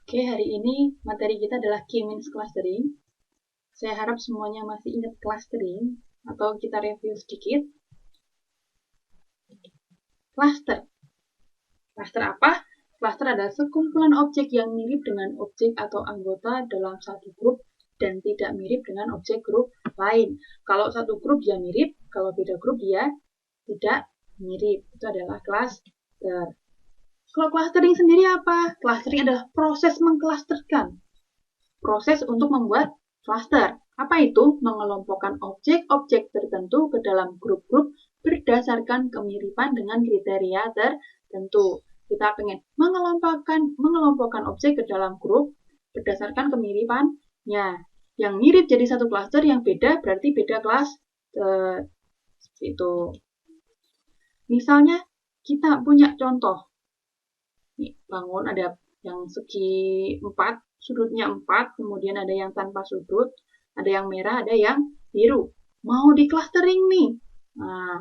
Oke, hari ini materi kita adalah K-means clustering. Saya harap semuanya masih ingat clustering, atau kita review sedikit. Cluster. Cluster apa? Cluster adalah sekumpulan objek yang mirip dengan objek atau anggota dalam satu grup dan tidak mirip dengan objek grup lain. Kalau satu grup dia mirip, kalau beda grup dia tidak mirip. Itu adalah cluster. Kalau clustering sendiri apa? Clustering adalah proses mengklasterkan. Proses untuk membuat cluster. Apa itu? Mengelompokkan objek-objek tertentu ke dalam grup-grup berdasarkan kemiripan dengan kriteria tertentu. Kita pengen mengelompokkan objek ke dalam grup berdasarkan kemiripannya. Yang mirip jadi satu cluster, yang beda berarti beda cluster. Seperti itu. Misalnya kita punya contoh. Nih, bangun ada yang segi 4, sudutnya 4, kemudian ada yang tanpa sudut, ada yang merah, ada yang biru. Mau di clustering nih. Nah,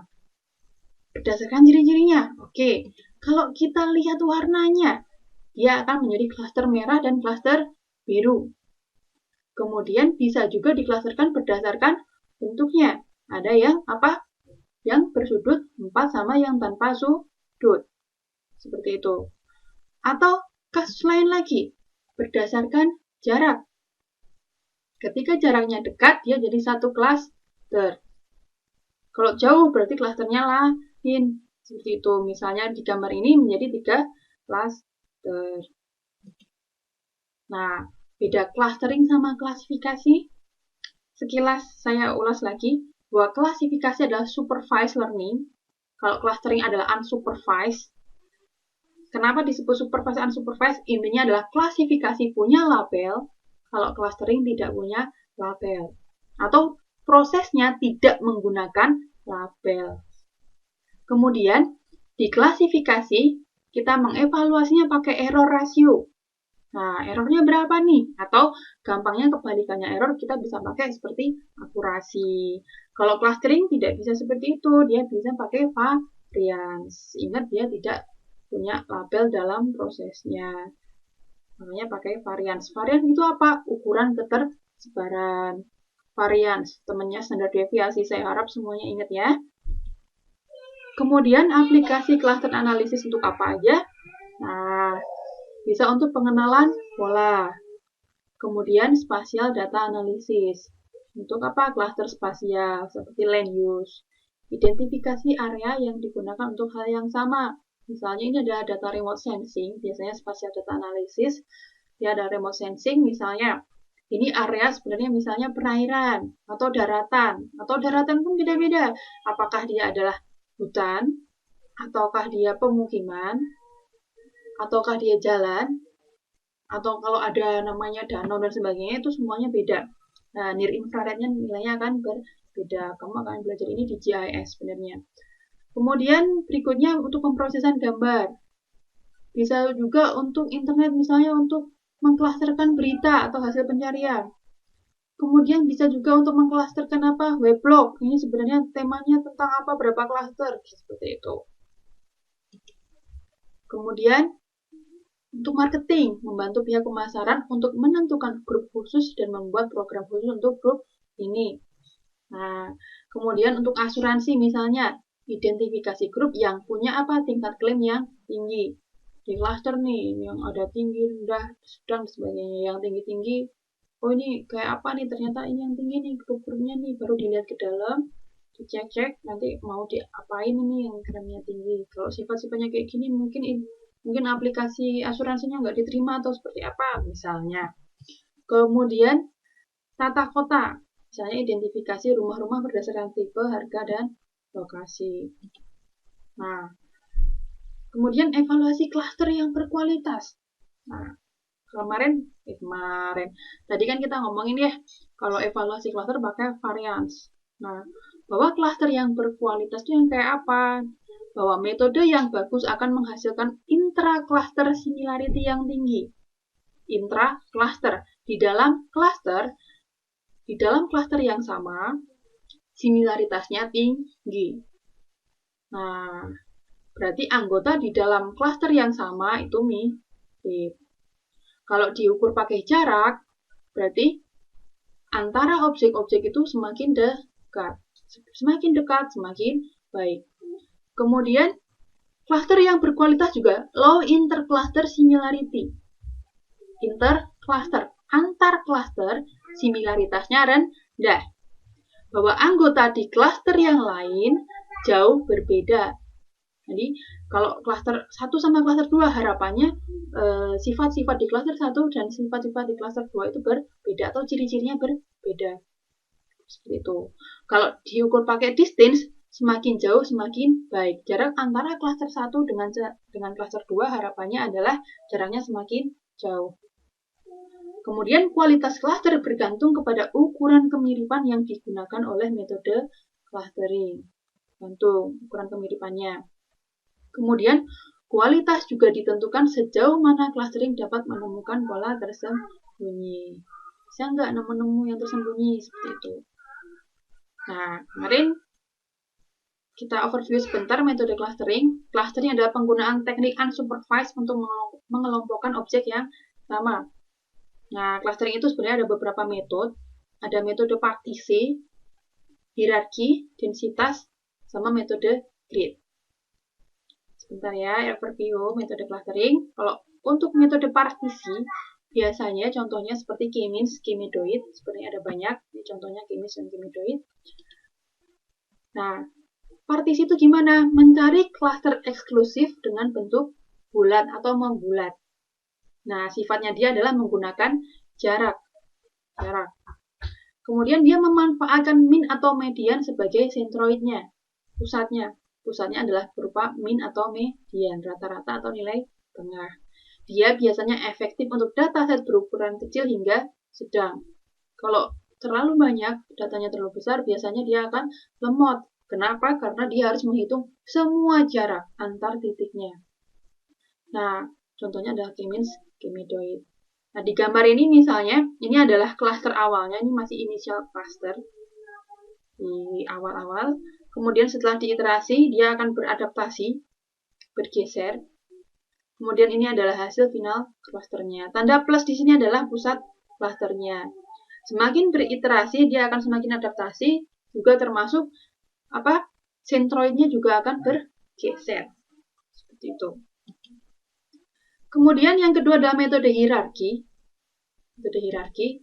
berdasarkan ciri-cirinya. Oke, kalau kita lihat warnanya, dia akan menjadi cluster merah dan cluster biru. Kemudian bisa juga diklasterkan berdasarkan bentuknya. Ada yang apa? Yang bersudut 4 sama yang tanpa sudut. Seperti itu. Atau kasus lain lagi, berdasarkan jarak. Ketika jaraknya dekat, dia jadi satu cluster. Kalau jauh, berarti clusternya lain. Seperti itu. Misalnya di gambar ini menjadi 3 cluster. Nah, beda clustering sama klasifikasi. Sekilas saya ulas lagi, bahwa klasifikasi adalah supervised learning. Kalau clustering adalah unsupervised. Kenapa disebut supervised unsupervised? Intinya adalah klasifikasi punya label, kalau clustering tidak punya label. Atau prosesnya tidak menggunakan label. Kemudian, di klasifikasi, kita mengevaluasinya pakai error ratio. Nah, errornya berapa nih? Atau gampangnya kebalikannya error, kita bisa pakai seperti akurasi. Kalau clustering tidak bisa seperti itu, dia bisa pakai variance. Ingat, dia tidak punya label dalam prosesnya. Makanya pakai variance. Variance itu apa? Ukuran ketersebaran. Variance, temannya standar deviasi. Saya harap semuanya ingat ya. Kemudian aplikasi cluster analisis untuk apa aja? Nah, bisa untuk pengenalan pola. Kemudian spatial data analisis. Untuk apa? Cluster spasial, seperti land use. Identifikasi area yang digunakan untuk hal yang sama. Misalnya ini ada data remote sensing, biasanya spatial data analysis. Dia ada remote sensing, misalnya ini area sebenarnya misalnya perairan atau daratan pun beda-beda. Apakah dia adalah hutan, ataukah dia pemukiman, ataukah dia jalan, atau kalau ada namanya danau dan sebagainya, itu semuanya beda. Nah, near infrarednya nilainya akan berbeda. Kamu akan belajar ini di GIS sebenarnya. Kemudian berikutnya untuk pemrosesan gambar. Bisa juga untuk internet, misalnya untuk mengklasterkan berita atau hasil pencarian. Kemudian bisa juga untuk mengklasterkan apa? Weblog. Ini sebenarnya temanya tentang apa? Berapa klaster? Seperti itu. Kemudian untuk marketing, membantu pihak pemasaran untuk menentukan grup khusus dan membuat program khusus untuk grup ini. Nah, kemudian untuk asuransi misalnya, identifikasi grup yang punya apa? Tingkat klaim yang tinggi. Di cluster nih, yang ada tinggi, rendah, sedang, sebagainya. Yang tinggi-tinggi, oh ini kayak apa nih? Ternyata ini yang tinggi nih, grup-grupnya nih. Baru dilihat ke dalam, dicek-cek, nanti mau diapain ini yang klaimnya tinggi. Kalau sifat-sifatnya kayak gini, mungkin aplikasi asuransinya nggak diterima atau seperti apa misalnya. Kemudian tata kota, misalnya identifikasi rumah-rumah berdasarkan tipe, harga, dan lokasi. Nah, kemudian evaluasi klaster yang berkualitas. Nah, kemarin tadi kan kita ngomongin ya, kalau evaluasi klaster pakai variance. Nah, bahwa klaster yang berkualitas itu yang kayak apa? Bahwa metode yang bagus akan menghasilkan intra-cluster similarity yang tinggi. Intra-cluster. Di dalam cluster yang sama, similaritasnya tinggi. Nah, berarti anggota di dalam cluster yang sama itu mirip. Kalau diukur pakai jarak, berarti antara objek-objek itu semakin dekat. Semakin dekat, semakin baik. Kemudian, cluster yang berkualitas juga low intercluster similarity. Intercluster, antar cluster similaritasnya rendah. Bahwa anggota di cluster yang lain jauh berbeda. Jadi, kalau cluster 1 sama cluster 2 harapannya sifat-sifat di cluster 1 dan sifat-sifat di cluster 2 itu berbeda atau ciri-cirinya berbeda. Seperti itu. Kalau diukur pakai distance, semakin jauh semakin baik. Jarak antara cluster 1 dengan cluster 2 harapannya adalah jaraknya semakin jauh. Kemudian kualitas cluster bergantung kepada ukuran kemiripan yang digunakan oleh metode clustering. Gantung ukuran kemiripannya. Kemudian kualitas juga ditentukan sejauh mana clustering dapat menemukan pola tersembunyi. Bisa nggak nemu-nemu yang tersembunyi seperti itu. Nah, kemarin kita overview sebentar metode clustering. Clustering adalah penggunaan teknik unsupervised untuk mengelompokkan objek yang sama. Nah, clustering itu sebenarnya ada beberapa metode. Ada metode partisi, hierarki, densitas, sama metode grid. Sebentar ya, overview metode clustering. Kalau untuk metode partisi, biasanya contohnya seperti K-means, K-medoid, sebenarnya ada banyak. Ini contohnya K-means dan K-medoid. Nah, partisi itu gimana? Mencari cluster eksklusif dengan bentuk bulat atau membulat. Nah, sifatnya dia adalah menggunakan jarak. Kemudian dia memanfaatkan min atau median sebagai sentroidnya, pusatnya. Pusatnya adalah berupa min atau median, rata-rata atau nilai tengah. Dia biasanya efektif untuk dataset berukuran kecil hingga sedang. Kalau terlalu banyak, datanya terlalu besar, biasanya dia akan lemot. Kenapa? Karena dia harus menghitung semua jarak antar titiknya. Nah, contohnya adalah K-means, K-medoid. Nah, di gambar ini misalnya, ini adalah cluster awalnya, ini masih initial cluster di awal-awal. Kemudian setelah diiterasi, dia akan beradaptasi, bergeser. Kemudian ini adalah hasil final clusternya. Tanda plus di sini adalah pusat clusternya. Semakin beriterasi, dia akan semakin adaptasi, juga termasuk sentroidnya juga akan bergeser. Seperti itu. Kemudian yang kedua adalah metode hierarki. Metode hierarki.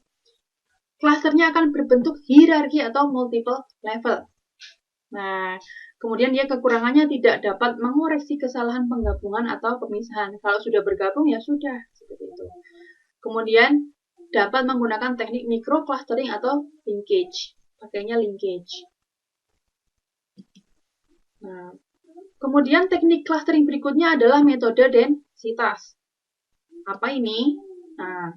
Clusternya akan berbentuk hierarki atau multiple level. Nah, kemudian dia kekurangannya tidak dapat mengoreksi kesalahan penggabungan atau pemisahan. Kalau sudah bergabung ya sudah, seperti itu. Kemudian dapat menggunakan teknik micro clustering atau linkage. Pakainya linkage. Nah, kemudian teknik clustering berikutnya adalah metode densitas. Apa ini? Nah,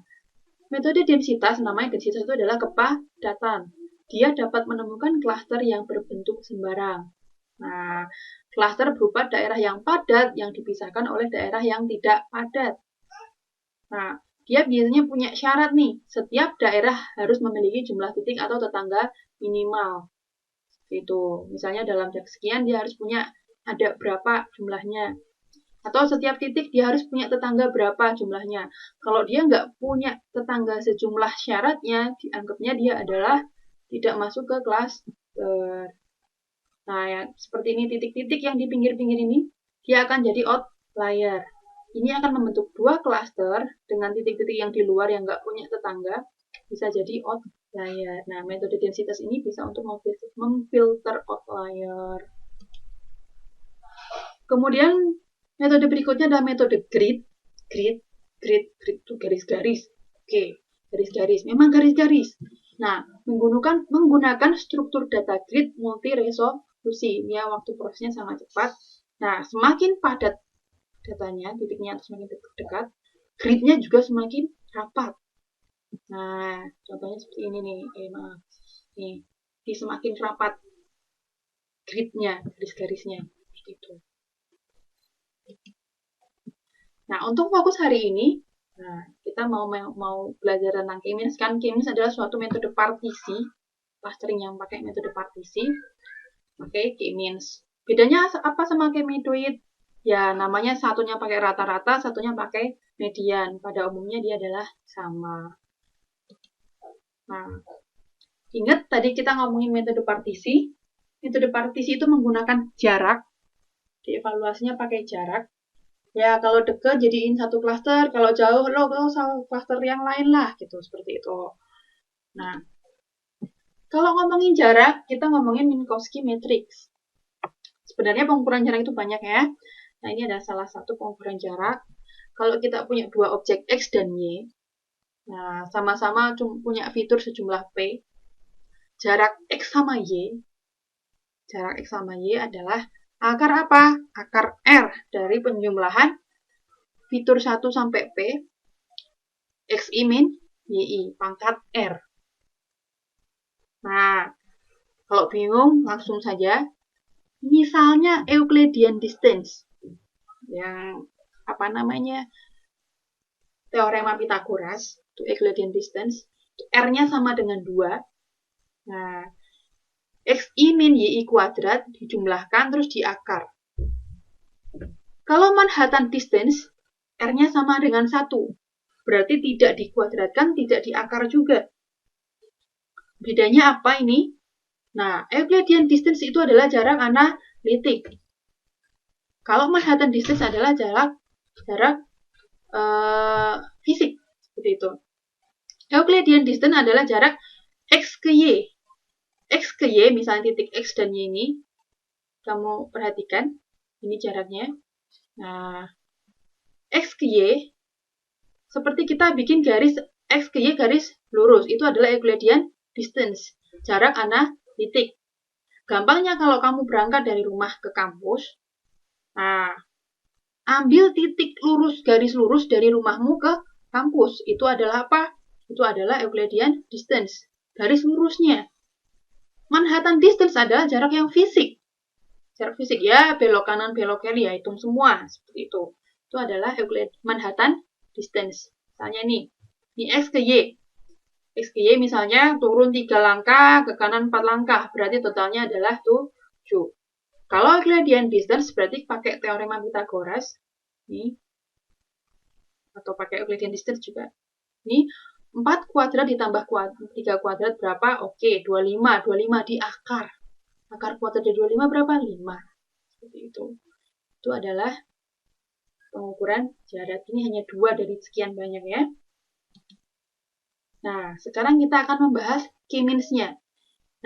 metode densitas, namanya densitas itu adalah kepadatan. Dia dapat menemukan cluster yang berbentuk sembarang. Nah, cluster berupa daerah yang padat yang dipisahkan oleh daerah yang tidak padat. Nah, dia biasanya punya syarat nih, setiap daerah harus memiliki jumlah titik atau tetangga minimal. Itu, misalnya dalam jak sekian dia harus punya ada berapa jumlahnya. Atau setiap titik dia harus punya tetangga berapa jumlahnya. Kalau dia nggak punya tetangga sejumlah syaratnya, dianggapnya dia adalah tidak masuk ke cluster. Nah, ya, seperti ini titik-titik yang di pinggir-pinggir ini, dia akan jadi outlier. Ini akan membentuk dua cluster dengan titik-titik yang di luar yang nggak punya tetangga, bisa jadi outlier. Nah, metode densitas ini bisa untuk memfilter outlier. Kemudian, metode berikutnya adalah metode grid. Grid itu garis-garis. Oke, garis-garis. Memang garis-garis. Nah, menggunakan struktur data grid multi-resolusi. Ini waktu prosesnya sangat cepat. Nah, semakin padat datanya, titiknya semakin dekat, gridnya juga semakin rapat. Nah, contohnya seperti ini nih. Nih, semakin rapat gridnya, garis-garisnya. Seperti itu. Nah, untuk fokus hari ini, kita mau belajar tentang K-means. Kan K-means adalah suatu metode partisi, clustering yang pakai metode partisi. Oke, K-means. Bedanya apa sama K-medoid? Ya, namanya satunya pakai rata-rata, satunya pakai median. Pada umumnya dia adalah sama. Nah, ingat tadi kita ngomongin metode partisi. Metode partisi itu menggunakan jarak. Dievaluasinya pakai jarak. Ya, kalau deket jadiin satu klaster, kalau jauh lo satu klaster yang lain lah, gitu, seperti itu. Nah, kalau ngomongin jarak, kita ngomongin Minkowski matrix. Sebenarnya pengukuran jarak itu banyak ya. Nah, ini ada salah satu pengukuran jarak. Kalau kita punya dua objek X dan Y, nah sama-sama punya fitur sejumlah P, jarak X sama Y adalah akar apa? Akar R dari penjumlahan fitur 1 sampai P, XI min YI, pangkat R. Nah, kalau bingung, langsung saja. Misalnya Euclidean distance, yang teorema Pythagoras, itu Euclidean distance, R-nya sama dengan 2. Nah, XI min YI kuadrat dijumlahkan terus diakar. Kalau Manhattan distance, R-nya sama dengan 1. Berarti tidak dikuadratkan, tidak diakar juga. Bedanya apa ini? Nah, Euclidean distance itu adalah jarak analitik. Kalau Manhattan distance adalah jarak fisik, seperti itu. Euclidean distance adalah jarak X ke Y. X ke Y, misalnya titik X dan Y ini, kamu perhatikan, ini jaraknya. Nah, X ke Y, seperti kita bikin garis X ke Y garis lurus, itu adalah Euclidean distance, jarak analitik. Gampangnya kalau kamu berangkat dari rumah ke kampus, nah, ambil titik lurus, garis lurus dari rumahmu ke kampus. Itu adalah apa? Itu adalah Euclidean distance, garis lurusnya. Manhattan distance adalah jarak yang fisik. Jarak fisik ya, belok kanan, belok kiri, ya hitung semua. Seperti itu. Itu adalah Manhattan distance. Misalnya nih, ini X ke Y. X ke Y misalnya turun 3 langkah, ke kanan 4 langkah. Berarti totalnya adalah 7. Kalau Euclidean distance berarti pakai teorema Pythagoras. Nih. Atau pakai Euclidean distance juga. Ini 4 kuadrat ditambah 3 kuadrat berapa? Oke, 25. 25 diakar. Akar kuadrat dari 25 berapa? 5. Seperti itu. Itu adalah pengukuran jarak. Ini hanya 2 dari sekian banyak ya. Nah, sekarang kita akan membahas K-means-nya.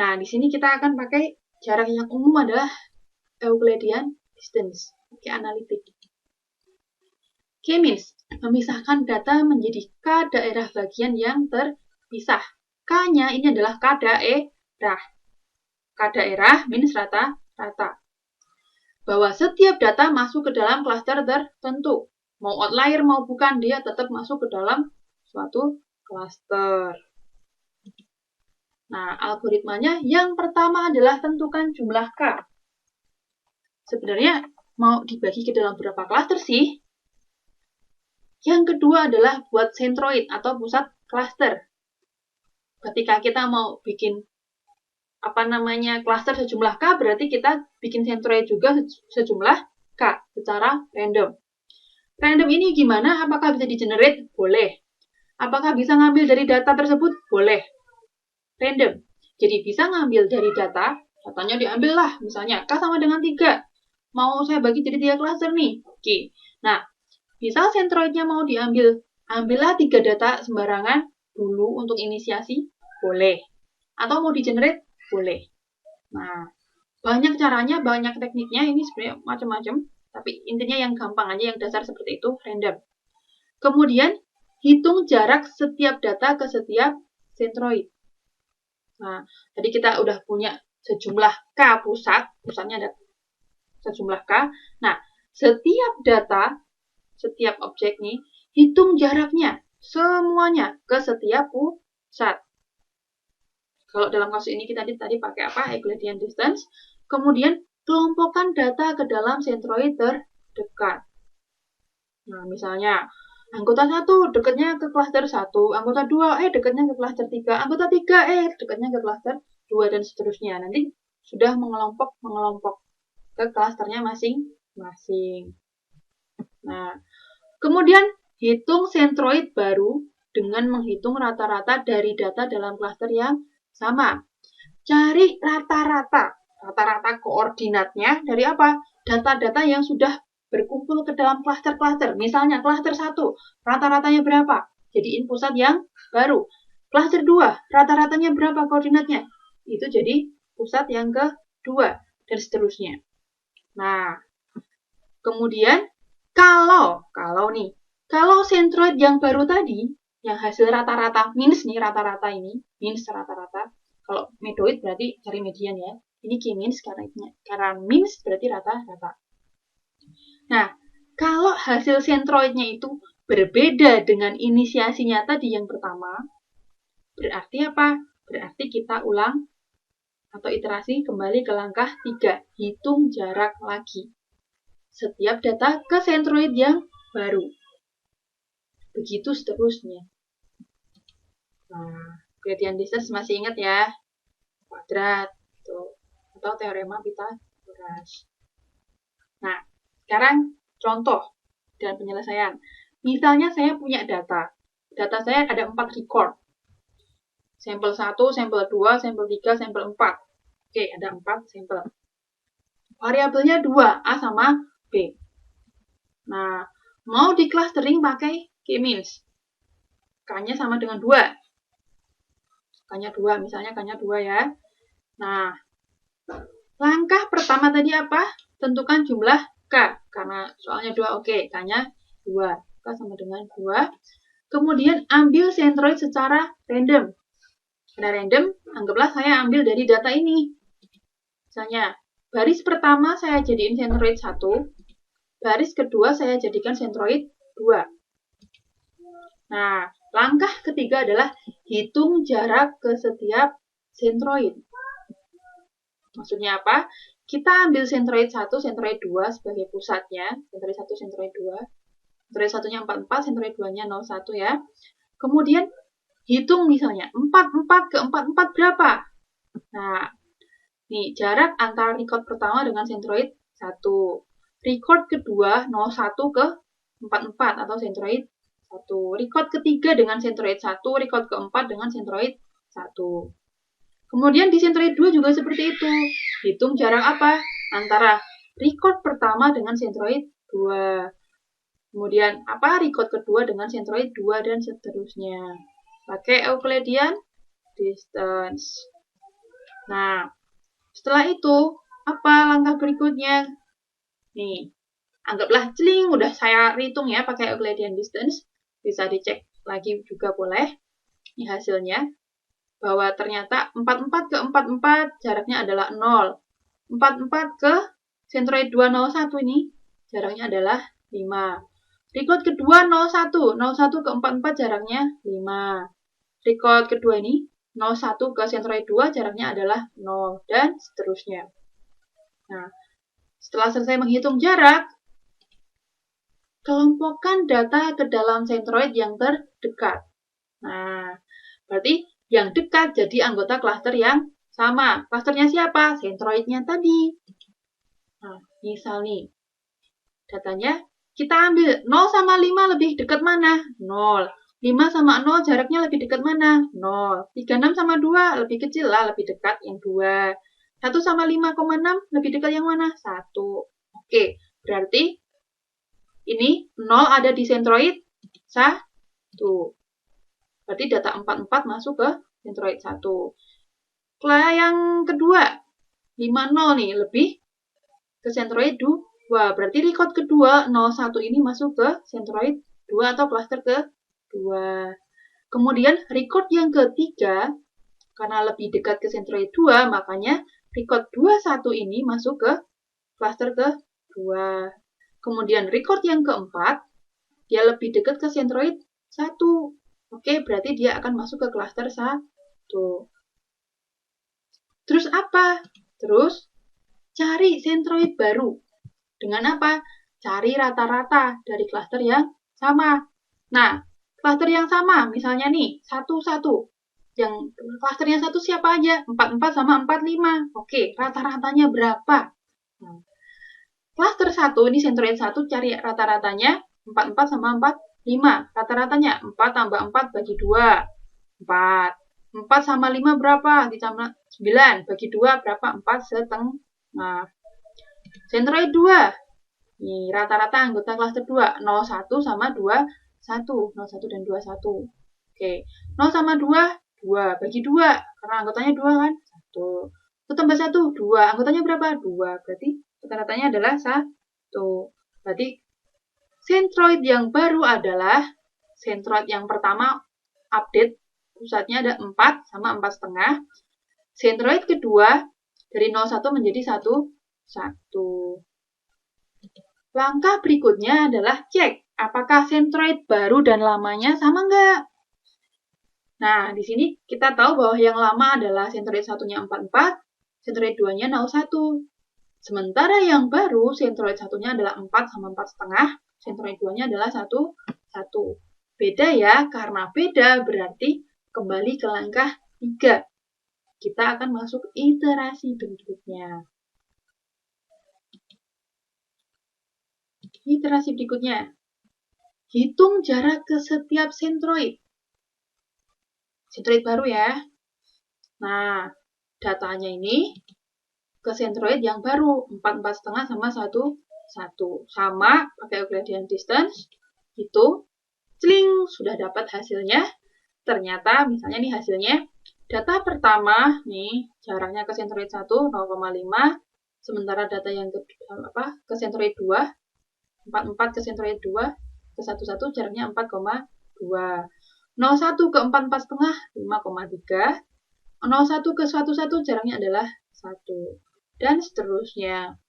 Nah, di sini kita akan pakai jarak yang umum adalah Euclidean distance. Pakai analitik. K-means memisahkan data menjadi K daerah bagian yang terpisah. K-nya ini adalah K daerah. K daerah minus rata-rata. Bahwa setiap data masuk ke dalam klaster tertentu. Mau outlier mau bukan, dia tetap masuk ke dalam suatu klaster. Nah, algoritmanya yang pertama adalah tentukan jumlah K. Sebenarnya mau dibagi ke dalam berapa klaster sih? Yang kedua adalah buat sentroid atau pusat klaster. Ketika kita mau bikin klaster sejumlah K, berarti kita bikin sentroid juga sejumlah K secara random. Random ini gimana? Apakah bisa di-generate? Boleh. Apakah bisa ngambil dari data tersebut? Boleh. Random. Jadi bisa ngambil dari data, datanya diambil lah. Misalnya K sama dengan 3. Mau saya bagi jadi 3 klaster nih. Oke. Nah, misal sentroidnya mau diambil, ambillah 3 data sembarangan dulu untuk inisiasi, boleh. Atau mau di-generate, boleh. Nah, banyak caranya, banyak tekniknya, ini sebenarnya macam-macam. Tapi intinya yang gampang aja, yang dasar seperti itu, random. Kemudian, hitung jarak setiap data ke setiap sentroid. Nah, tadi kita udah punya sejumlah K pusatnya ada sejumlah K. Nah, setiap data, setiap objek nih, hitung jaraknya, semuanya ke setiap pusat. Kalau dalam kasus ini kita tadi pakai apa? Euclidean distance. Kemudian, kelompokkan data ke dalam sentroid terdekat. Nah, misalnya, anggota 1 dekatnya ke klaster 1, anggota 2 dekatnya ke klaster 3, anggota 3 dekatnya ke klaster 2, dan seterusnya. Nanti sudah mengelompok ke klasternya masing-masing. Nah, kemudian Hitung sentroid baru dengan menghitung rata-rata dari data dalam klaster yang sama. Cari rata-rata koordinatnya dari apa? Data-data yang sudah berkumpul ke dalam klaster-klaster. Misalnya klaster 1, rata-ratanya berapa? Jadiin pusat yang baru. Klaster 2, rata-ratanya berapa koordinatnya? Itu jadi pusat yang kedua, dan seterusnya. Nah, kemudian kalau sentroid yang baru tadi, yang hasil rata-rata, minus nih rata-rata ini, minus rata-rata. Kalau medoid berarti cari median ya. Ini K-minus karena minus berarti rata-rata. Nah, kalau hasil sentroidnya itu berbeda dengan inisiasinya tadi yang pertama, berarti apa? Berarti kita ulang atau iterasi kembali ke langkah 3, hitung jarak lagi. Setiap data ke sentroid yang baru. Begitu seterusnya. Nah, gradient distance masih ingat ya? Kuadrat gitu. Atau teorema Pythagoras. Nah, sekarang contoh dan penyelesaian. Misalnya saya punya data. Data saya ada 4 record. Sampel 1, sampel 2, sampel 3, sampel 4. Oke, ada 4 sampel. Variabelnya 2, A sama B. Nah, mau di clustering pakai K-means. K-nya sama dengan 2. K-nya 2, misalnya K-nya 2 ya. Nah, langkah pertama tadi apa? Tentukan jumlah K. Karena soalnya 2, oke. K-nya 2. K sama dengan 2. Kemudian ambil sentroid secara random. Karena random, anggaplah saya ambil dari data ini. Misalnya, baris pertama saya jadiin sentroid 1. Baris kedua saya jadikan sentroid 2. Nah, langkah ketiga adalah hitung jarak ke setiap sentroid. Maksudnya apa? Kita ambil sentroid 1, sentroid 2 sebagai pusatnya. Sentroid 1, sentroid 2. Sentroid 1-nya 44, sentroid 2-nya 01 ya. Kemudian hitung misalnya 44 ke 44 berapa? Nah, nih jarak antara record pertama dengan sentroid 1. Record kedua 01 ke 44 atau sentroid 1. Record ketiga dengan sentroid 1, record keempat dengan sentroid 1. Kemudian di sentroid 2 juga seperti itu. Hitung jarak apa? Antara record pertama dengan sentroid 2. Kemudian apa? Record kedua dengan sentroid 2 dan seterusnya. Pakai Euclidean distance. Nah, setelah itu apa langkah berikutnya? Nih, anggaplah celing udah saya hitung ya pakai Euclidean distance. Bisa dicek lagi juga boleh. Ini hasilnya. Bahwa ternyata 44 ke 44 jaraknya adalah 0. 44 ke sentroid 201 ini jaraknya adalah 5. Record kedua 01. 01 ke 44 jaraknya 5. Record kedua ini 01 ke sentroid 2 jaraknya adalah 0. Dan seterusnya. Nah, setelah selesai menghitung jarak, kelompokkan data ke dalam sentroid yang terdekat. Nah, berarti yang dekat jadi anggota klaster yang sama. Klasternya siapa? Sentroidnya tadi. Nah, misal nih, datanya kita ambil 0 sama 5 lebih dekat mana? 0. 5 sama 0 jaraknya lebih dekat mana? 0. 36 sama 2 lebih kecil lah, lebih dekat yang 2. 1 sama 5,6 lebih dekat yang mana? 1. Oke, berarti ini 0 ada di sentroid 1. Berarti data 44 masuk ke sentroid 1. Yang kedua, 50 nih, lebih ke sentroid 2. Berarti record kedua 01 ini masuk ke sentroid 2 atau cluster ke-2. Kemudian record yang ketiga, karena lebih dekat ke sentroid 2, makanya record 21 ini masuk ke cluster ke-2. Kemudian record yang keempat, dia lebih dekat ke sentroid 1. Oke, berarti dia akan masuk ke cluster 1. Terus apa? Terus cari sentroid baru. Dengan apa? Cari rata-rata dari klaster yang sama. Nah, klaster yang sama, misalnya nih, 1-1. Yang klasternya 1 siapa aja? 44 sama 45. Oke, rata-ratanya berapa? Nah, klaster 1, ini sentroid 1, cari rata-ratanya 44 sama 5. Rata-ratanya 4 tambah 4 bagi 2. 4. 4 sama 5 berapa? Ditambah 9. Bagi 2 berapa? 4 setengah. Sentroid 2. Nih, rata-rata anggota klaster 2. 01 sama 21. 01 dan 21. Oke. 0 sama 2, 2. Bagi 2. Karena anggotanya 2 kan? 1. 1 tambah 1, 2. Anggotanya berapa? 2. Berarti rata-ratanya adalah 1. Berarti sentroid yang baru adalah sentroid yang pertama update, pusatnya ada 4 sama 4 setengah. Sentroid kedua dari 01 menjadi 1, 1. Langkah berikutnya adalah cek apakah sentroid baru dan lamanya sama enggak. Nah, di sini kita tahu bahwa yang lama adalah sentroid 1-nya 44, sentroid 2-nya 01. Sementara yang baru, sentroid 1-nya adalah 4 sama 4 setengah, sentroid 2-nya adalah 1, 1. Beda ya, karena beda berarti kembali ke langkah 3. Kita akan masuk iterasi berikutnya. Iterasi berikutnya. Hitung jarak ke setiap sentroid. Sentroid baru ya. Nah, datanya ini ke sentroid yang baru 4 setengah sama 1, 1. Sama pakai Euclidean distance. Hitung. Cling, sudah dapat hasilnya. Ternyata misalnya nih hasilnya data pertama nih jaraknya ke sentroid 1 0,5, sementara data yang ke sentroid 2 44 ke sentroid 2 ke 11 jaraknya 4,2. 01 ke 44 setengah 5,3. 01 ke 11 jaraknya adalah 1 dan seterusnya.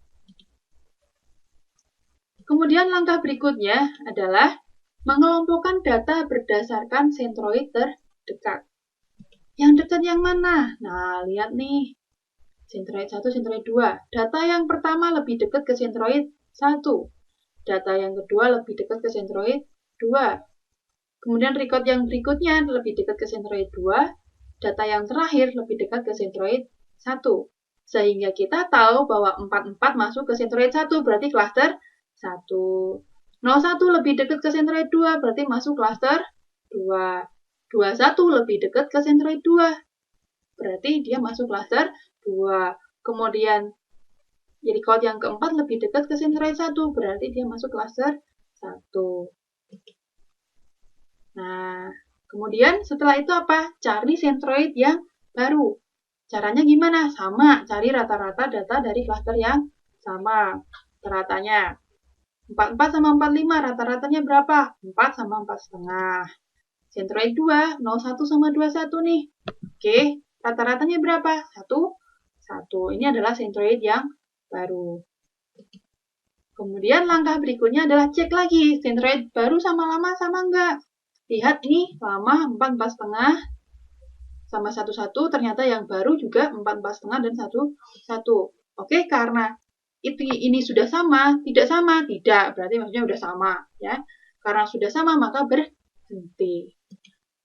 Kemudian langkah berikutnya adalah mengelompokkan data berdasarkan sentroid terdekat. Yang dekat yang mana? Nah, lihat nih. Sentroid 1, sentroid 2. Data yang pertama lebih dekat ke sentroid 1. Data yang kedua lebih dekat ke sentroid 2. Kemudian record yang berikutnya lebih dekat ke sentroid 2. Data yang terakhir lebih dekat ke sentroid 1. Sehingga kita tahu bahwa 44 masuk ke sentroid 1, berarti klaster 1. 01 lebih dekat ke sentroid 2, berarti masuk klaster 2. 21 lebih dekat ke sentroid 2, berarti dia masuk klaster 2. Kemudian jadi code yang keempat lebih dekat ke sentroid 1, berarti dia masuk klaster 1. Nah, kemudian setelah itu apa? Cari sentroid yang baru. Caranya gimana? Sama, cari rata-rata data dari klaster yang sama. Rata-ratanya 44 sama 45, rata-ratanya berapa? 4 sama 4 setengah. Sentroid 2, 01 sama 21 nih. Oke, rata-ratanya berapa? 1, 1. Ini adalah sentroid yang baru. Kemudian langkah berikutnya adalah cek lagi, sentroid baru sama lama sama enggak. Lihat ini, lama 4 setengah sama 1, 1. Ternyata yang baru juga 4 setengah dan 1, 1. Oke, karena ini sudah sama, tidak sama, tidak. Berarti maksudnya sudah sama. Ya. Karena sudah sama, maka berhenti.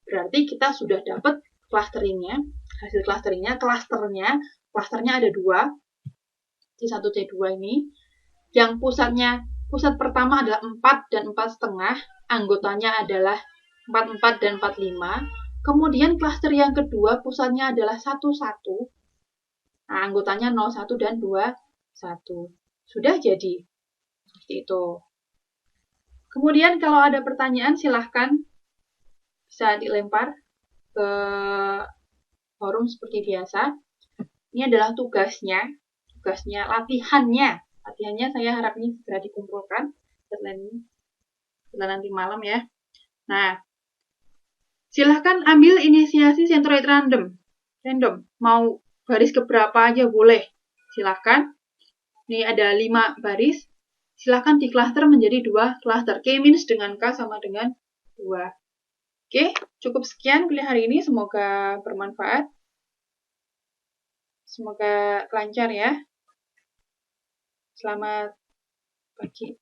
Berarti kita sudah dapat clusteringnya, hasil clusteringnya, klasternya ada 2, C1, C2 ini. Yang pusat pertama adalah 4 dan 4 setengah, anggotanya adalah 44 dan 45. Kemudian klaster yang kedua pusatnya adalah 1, 1. Nah, anggotanya 01 dan 21. Sudah jadi. Seperti itu. Kemudian kalau ada pertanyaan silahkan bisa dilempar ke forum seperti biasa. Ini adalah tugasnya latihannya. Latihannya saya harap ini segera dikumpulkan setelah nanti malam ya. Nah, silahkan ambil inisiasi sentroid random. Mau baris keberapa aja boleh. Silahkan. Ini ada 5 baris. Silahkan diklaster menjadi 2 klaster. K- dengan K sama dengan 2. Oke, cukup sekian kuliah hari ini. Semoga bermanfaat. Semoga lancar ya. Selamat pagi.